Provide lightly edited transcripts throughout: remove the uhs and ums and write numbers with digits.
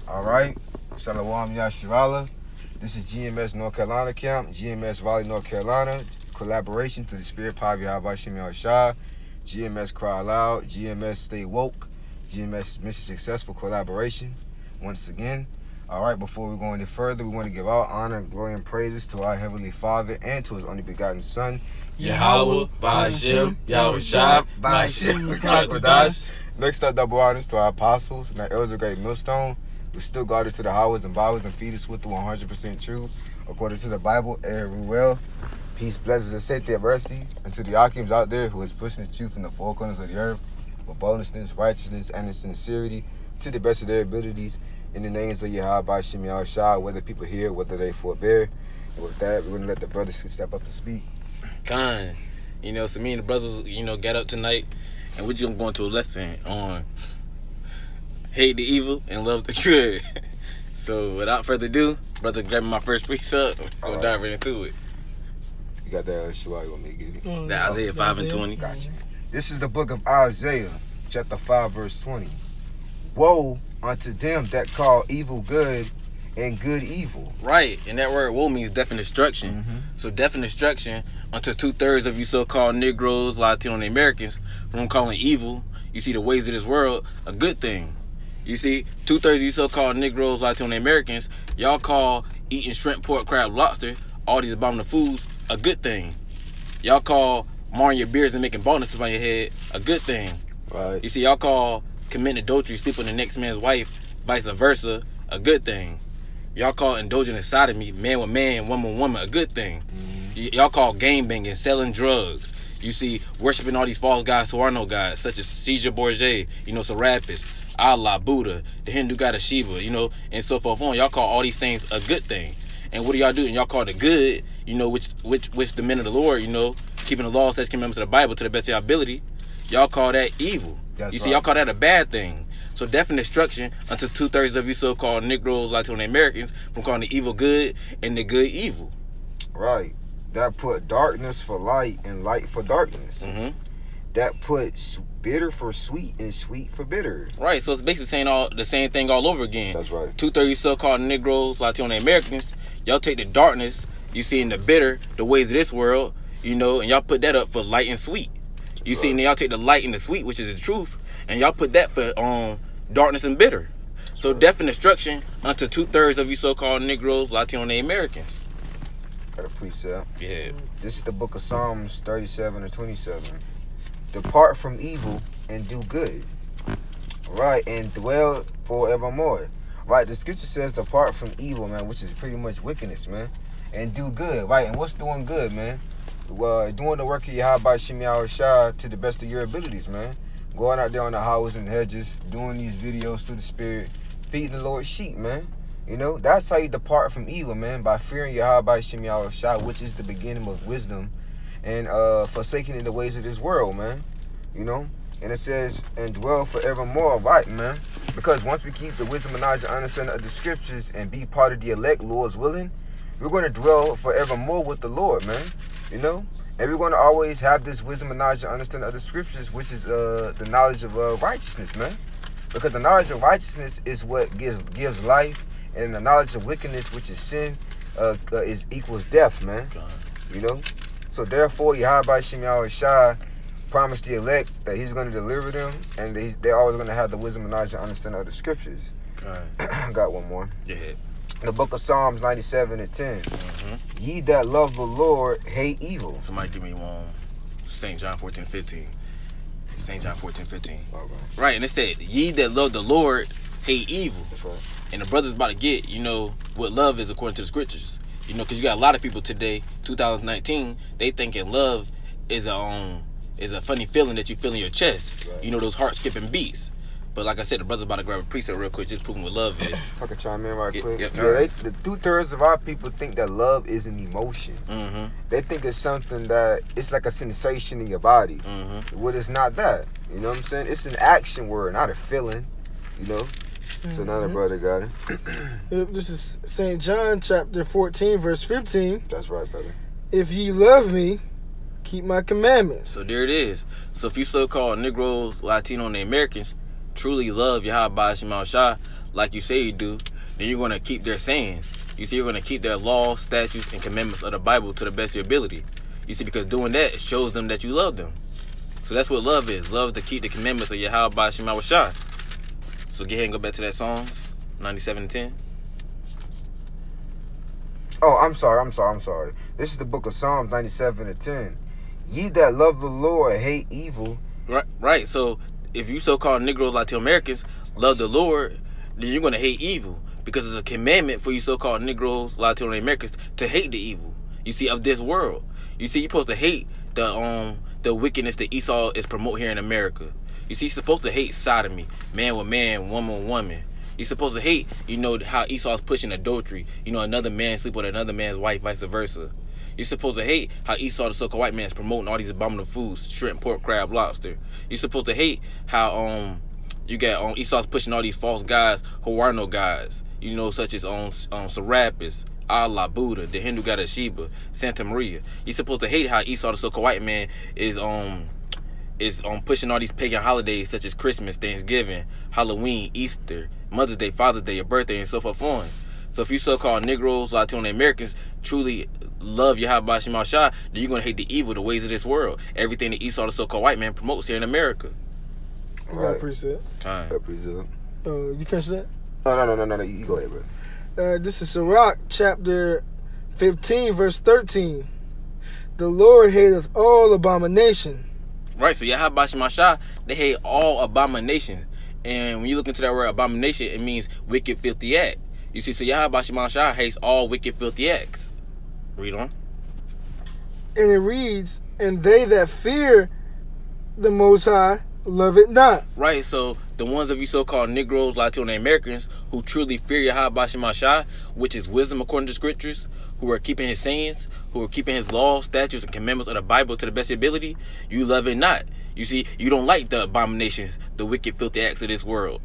All right. Shalom Yashirala. This is GMS North Carolina Camp, GMS Raleigh, North Carolina. Collaboration for the Spirit Power of Yahweh Shem Shah. GMS Cry Loud, GMS Stay Woke, GMS Mission Successful collaboration. Once again. All right, before we go any further, we want to give all honor, glory, and praises to our Heavenly Father and to His only begotten Son, Yahweh, Ba'ashem, Yahweh Shah, Ba'ashem, Kadash. Next up, double honors to our apostles and our elders of great millstone, who still guarded to the highways and byways and feed us with the 100% truth, according to the Bible, every well. Peace, blessings, and safety of mercy, and to the Akims out there who is pushing the truth in the four corners of the earth with boldness, righteousness, and sincerity to the best of their abilities, in the names of Yahweh Shem Shah, whether people hear, whether they forbear. And with that, we're going to let the brothers step up and speak. Kind. So me and the brothers, got up tonight, and we're just going to go into a lesson on hate the evil and love the good. So without further ado, brother, grabbing my first precept, we're going to dive right into it. You got that, Shua, you want me to get it? That Isaiah 5 and 20. Gotcha. This is the book of Isaiah, chapter 5, verse 20. Woe unto them that call evil good and good evil. Right, and that word woe means death and destruction. Mm-hmm. So death and destruction unto 2/3 of you so-called Negroes, Latino and Americans, from calling evil, you see the ways of this world, a good thing. You see, 2/3 of you so-called Negroes, Latino and Americans, y'all call eating shrimp, pork, crab, lobster, all these abominable foods, a good thing. Y'all call marring your beards and making baldness on your head, a good thing. Right. You see, y'all call committing adultery, sleeping with the next man's wife, vice versa, a good thing. Y'all call indulging in sodomy, man with man, woman with woman, a good thing. Mm-hmm. Y'all call gang banging, selling drugs. You see, worshiping all these false gods who are no gods, such as Caesar Borgia, Serapis, Allah, Buddha, the Hindu god of Shiva, and so forth on. Y'all call all these things a good thing. And what do y'all do? And y'all call the good, which the men of the Lord, keeping the laws, statutes, commandments of the Bible to the best of your ability, y'all call that evil. That's you see, right. y'all call that a bad thing. So death and destruction unto 2/3 of you so-called Negroes, Latino and Americans from calling the evil good and the good evil. Right. That put darkness for light and light for darkness. Mm-hmm. That put bitter for sweet and sweet for bitter. Right, so it's basically saying the same thing all over again. That's right. 2/3 of you so-called Negroes, Latino and Americans, y'all take the darkness you see in the bitter, the ways of this world, and y'all put that up for light and sweet. You see, and y'all take the light and the sweet, which is the truth, and y'all put that for darkness and bitter. So death and destruction unto 2/3 of you so-called Negroes, Latino and Americans. Got a precept. Yeah. This is the book of Psalms 37 and 27. Depart from evil and do good. Right, and dwell forevermore. Right, the scripture says depart from evil, man, which is pretty much wickedness, man. And do good, right? And what's doing good, man? Well, doing the work of Yahweh Shem Shah to the best of your abilities, man. Going out there on the highways and hedges, doing these videos through the Spirit, feeding the Lord's sheep, man. That's how you depart from evil, man, by fearing Yahweh Shem Shah, which is the beginning of wisdom, and forsaking the ways of this world, man. And it says, and dwell forevermore, right, man? Because once we keep the wisdom and knowledge and understanding of the scriptures and be part of the elect, Lord's willing, we're going to dwell forevermore with the Lord, man. And we're going to always have this wisdom and knowledge and understanding of the scriptures, which is the knowledge of righteousness, man. Because the knowledge of righteousness is what gives life, and the knowledge of wickedness, which is sin, equals death, man. So therefore, Yahweh Shem Shah promised the elect that He's going to deliver them, and they're always going to have the wisdom and knowledge and understanding of the scriptures. Got one more. Yeah. The book of Psalms 97 and 10. Mm-hmm. Ye that love the Lord hate evil. Somebody give me one. St. John 14:15. St. John 14:15. All right. Right, and it said, ye that love the Lord hate evil. That's right. And the brother's about to get, what love is according to the scriptures. Because you got a lot of people today, 2019, they thinking love is a funny feeling that you feel in your chest. Right. Those heart-skipping beats. But like I said, the brother's about to grab a precept real quick, just proving what love is. If I can chime in right quick. Yeah, the 2/3 of our people think that love is an emotion. Mm-hmm. They think it's something that it's like a sensation in your body. Mm-hmm. Well, it's not that. You know what I'm saying? It's an action word, not a feeling. So now the brother got it. This is St. John chapter 14, verse 15. That's right, brother. If ye love me, keep my commandments. So there it is. So if you so-called Negroes, Latino, and Americans truly love Yahweh Shem Shah, like you say you do, then you're going to keep their sayings. You see, you're going to keep their laws, statutes, and commandments of the Bible to the best of your ability. You see, because doing that shows them that you love them. So that's what love is. Love is to keep the commandments of Yahweh Shema Shai. So go ahead and go back to that Psalms 97:10. Oh, I'm sorry. This is the book of Psalms 97:10. Ye that love the Lord hate evil. Right. So if you so-called Negroes, Latino Americans, love the Lord, then you're going to hate evil. Because it's a commandment for you so-called Negroes, Latino Americans to hate the evil. You see, of this world. You see, you're supposed to hate the wickedness that Esau is promoting here in America. You see, you're supposed to hate sodomy, man with man, woman with woman. You're supposed to hate, how Esau's pushing adultery. Another man sleep with another man's wife, vice versa. You're supposed to hate how Esau, the so-called white man, is promoting all these abominable foods, shrimp, pork, crab, lobster. You're supposed to hate how you got Esau's pushing all these false gods who are no gods. Such as Serapis, Allah, Buddha, the Hindu goddess Shiva, Santa Maria. You're supposed to hate how Esau, the so-called white man, is pushing all these pagan holidays such as Christmas, Thanksgiving, Halloween, Easter, Mother's Day, Father's Day, your birthday, and so forth on. So if you so-called Negroes, Latino Americans truly love Yahweh Shema Shai, then you're going to hate the evil, the ways of this world. Everything that Esau, the so-called white man, promotes here in America. You got a precept. Kind. You finished that? No. You go ahead, bro. This is Sirach, chapter 15, verse 13. The Lord hateth all abomination. Right, so Yahweh Shema Shai, they hate all abominations. And when you look into that word abomination, it means wicked, filthy act. You see, so Yahweh Shema Shai hates all wicked, filthy acts. Read on. And it reads, and they that fear the Most High love it not. Right, so the ones of you so-called Negroes, Latino Americans who truly fear Yahweh Shema Shai, which is wisdom according to scriptures, who are keeping his sayings, who are keeping his laws, statutes, and commandments of the Bible to the best of your ability, you love it not. You see, you don't like the abominations, the wicked, filthy acts of this world.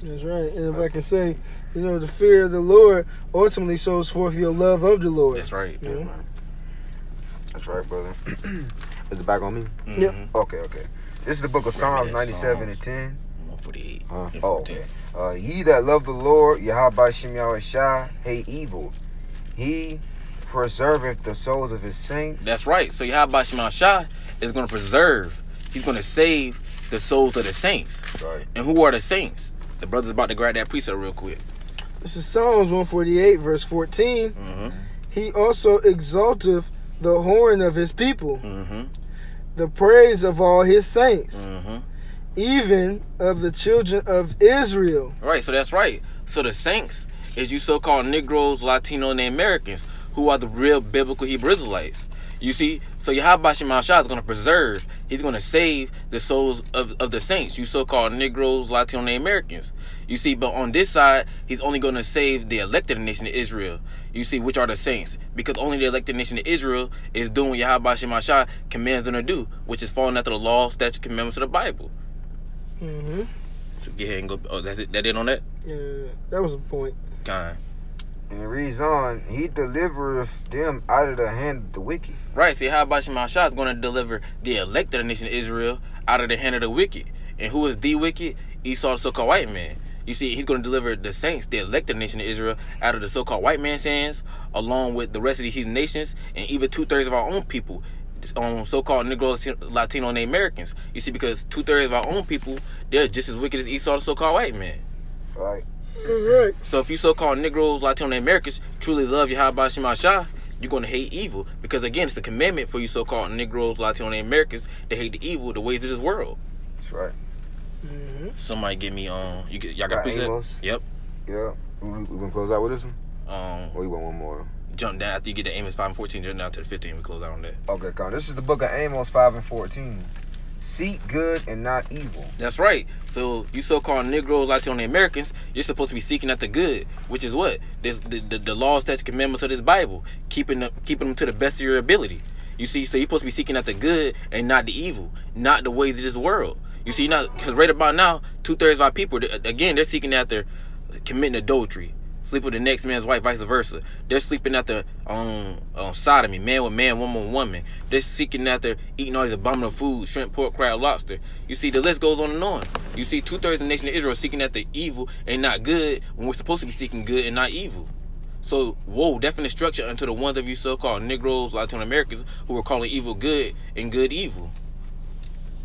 That's right. And if I can say, the fear of the Lord ultimately shows forth your love of the Lord. That's right. That's right, brother. Is it back on me? Mm-hmm. Yep. Okay. This is the book of Psalms 97:10. 148. Okay. Ye that love the Lord, Yahweh Shema Shai, hate evil. He preserveth the souls of his saints. That's right. So Yahweh Shema Shai is going to preserve. He's going to save the souls of the saints. Right. And who are the saints? The brother's about to grab that precept real quick. This is Psalms 148, verse 14. Mm-hmm. He also exalteth the horn of his people, Mm-hmm. the praise of all his saints, Mm-hmm. even of the children of Israel. Right, so that's right. So the saints is you so-called Negroes, Latino, and Americans who are the real biblical Hebrew Israelites. You see, so Yahweh Shema Shai is going to preserve, he's going to save the souls of the saints, you so-called Negroes, Latino, and Americans. You see, but on this side, he's only going to save the elected nation of Israel, you see, which are the saints. Because only the elected nation of Israel is doing what Yahweh Shema Shai commands them to do, which is following after the law, statute, commandments of the Bible. Mm-hmm. So go ahead and go, that's it, that it on that? Yeah, that was a point. Kind. And it reads on, he delivereth them out of the hand of the wicked. Right, see, Yahweh Shema Shai is going to deliver the elected nation of Israel out of the hand of the wicked. And who is the wicked? Esau, the so-called white man. You see, he's going to deliver the saints, the elected nation of Israel, out of the so-called white man's hands, along with the rest of these heathen nations, and even 2/3 of our own people, so-called Negroes, Latino, and Americans. You see, because 2/3 of our own people, they're just as wicked as Esau, the so-called white man. Right. Right. So if you so-called Negroes, Latino, and Americans truly love Yahweh Shema Shai, you're going to hate evil. Because again, it's a commandment for you so-called Negroes, Latino, and Americans to hate the evil, the ways of this world. That's right. Mm-hmm. Somebody give me y'all got Got preset? Amos? Yep. Yeah. We gonna close out with this one? Or you want one more? Jump down after you get the Amos 5 and 14, jump down to the 15. We close out on that. Okay, come. This is the book of Amos 5 and 14. Seek good and not evil. That's right. So you so-called Negroes, Latino, and Americans, you're supposed to be seeking after good, which is what the laws, statutes, commandments of this Bible, keeping them to the best of your ability. You see, so you're supposed to be seeking after good and not the evil, not the ways of this world. You see, now because right about now, 2/3 of our people, again, they're seeking after committing adultery, sleep with the next man's wife, vice versa. They're sleeping after on sodomy, man with man, woman with woman. They're seeking after eating all these abominable foods, shrimp, pork, crab, lobster. You see, the list goes on and on. You see, 2/3 of the nation of Israel seeking after evil and not good, when we're supposed to be seeking good and not evil. So, whoa, definite structure unto the ones of you so-called Negroes, Latin Americans, who are calling evil good and good evil.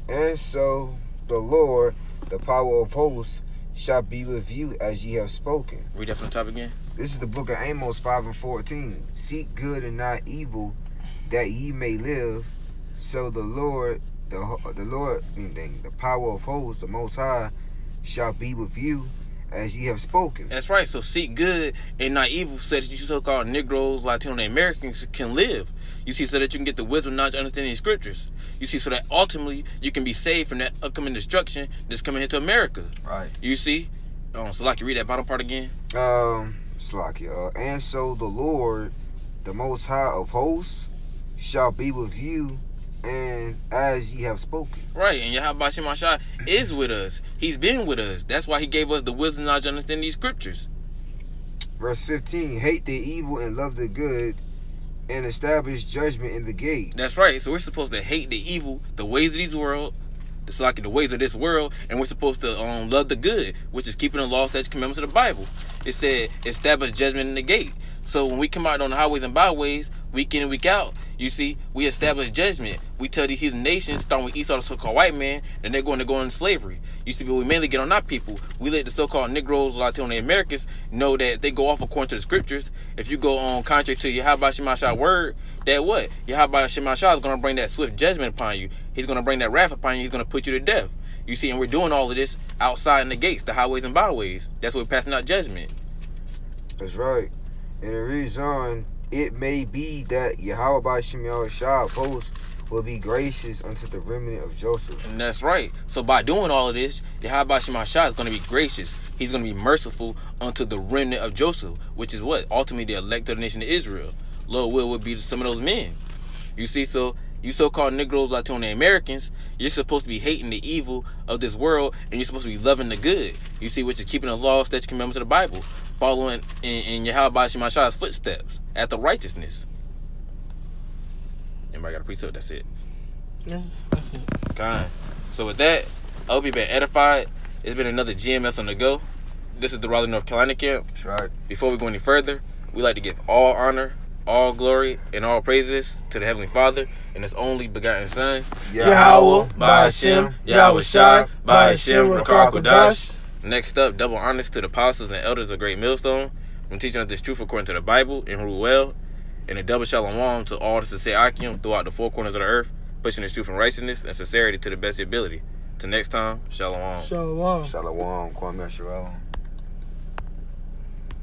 And so the Lord, the power of hosts, shall be with you as ye have spoken. Read that from the top again. This is the book of Amos 5:14. Seek good and not evil, that ye may live. So the Lord, the power of hosts, the Most High, shall be with you as ye have spoken. That's right. So seek good and not evil, so that you so-called Negroes, Latino Americans can live. You see, so that you can get the wisdom, knowledge, understanding of scriptures. You see, so that ultimately you can be saved from that upcoming destruction that's coming into America. Right. You see? So like you read that bottom part again. Slakia. And so the Lord, the Most High of hosts, shall be with you, and as ye have spoken. Right, and Yahweh Shemashah is with us. He's been with us. That's why he gave us the wisdom, knowledge, understanding these scriptures. Verse 15. Hate the evil and love the good, and establish judgment in the gate. That's right. So we're supposed to hate the evil, the ways of this world, the ways of this world, and we're supposed to love the good, which is keeping the law, statutes, commandments of the Bible. It said establish judgment in the gate. So when we come out on the highways and byways, week in and week out, you see, we establish judgment. We tell these heathen nations, starting with Esau, the so-called white man, that they're going to go into slavery. You see, but we mainly get on our people. We let the so-called Negroes, Latino Americans know that they go off according to the scriptures. If you go on contrary to Yahweh Shemashah word, that what? Yahweh Shemashah is going to bring that swift judgment upon you. He's going to bring that wrath upon you. He's going to put you to death. You see, and we're doing all of this outside in the gates, the highways and byways. That's what we're passing out judgment. That's right. And it reads on, it may be that Yahweh Shemashah of hosts will be gracious unto the remnant of Joseph. And that's right. So by doing all of this, Yahweh Shemashah is going to be gracious. He's going to be merciful unto the remnant of Joseph, which is what? Ultimately the elect of the nation of Israel. Lord will would be some of those men. You see, so you so-called Negroes, Latino Americans, you're supposed to be hating the evil of this world, and you're supposed to be loving the good. You see, which is keeping the law, statutes, commandments of the Bible, following in Yahweh Shemashah's footsteps after righteousness. Anybody got a precept? That's it. Yeah, that's it. Kind. So with that, I hope you've been edified. It's been another GMS on the go. This is the Raleigh, North Carolina camp. That's right. Before we go any further, we like to give all honor, all glory, and all praises to the Heavenly Father and His only begotten Son, Yahweh, by Hashem, Yahweh Shai, by Hashem, Rakar Kodash. Next up, double honors to the apostles and elders of Great Millstone from teaching us this truth according to the Bible and rule well, and a double shalom to all the sincere Akim throughout the four corners of the earth, pushing this truth and righteousness and sincerity to the best of ability. Till next time, shalom. Shalom. Shalom. Kwame Shalom.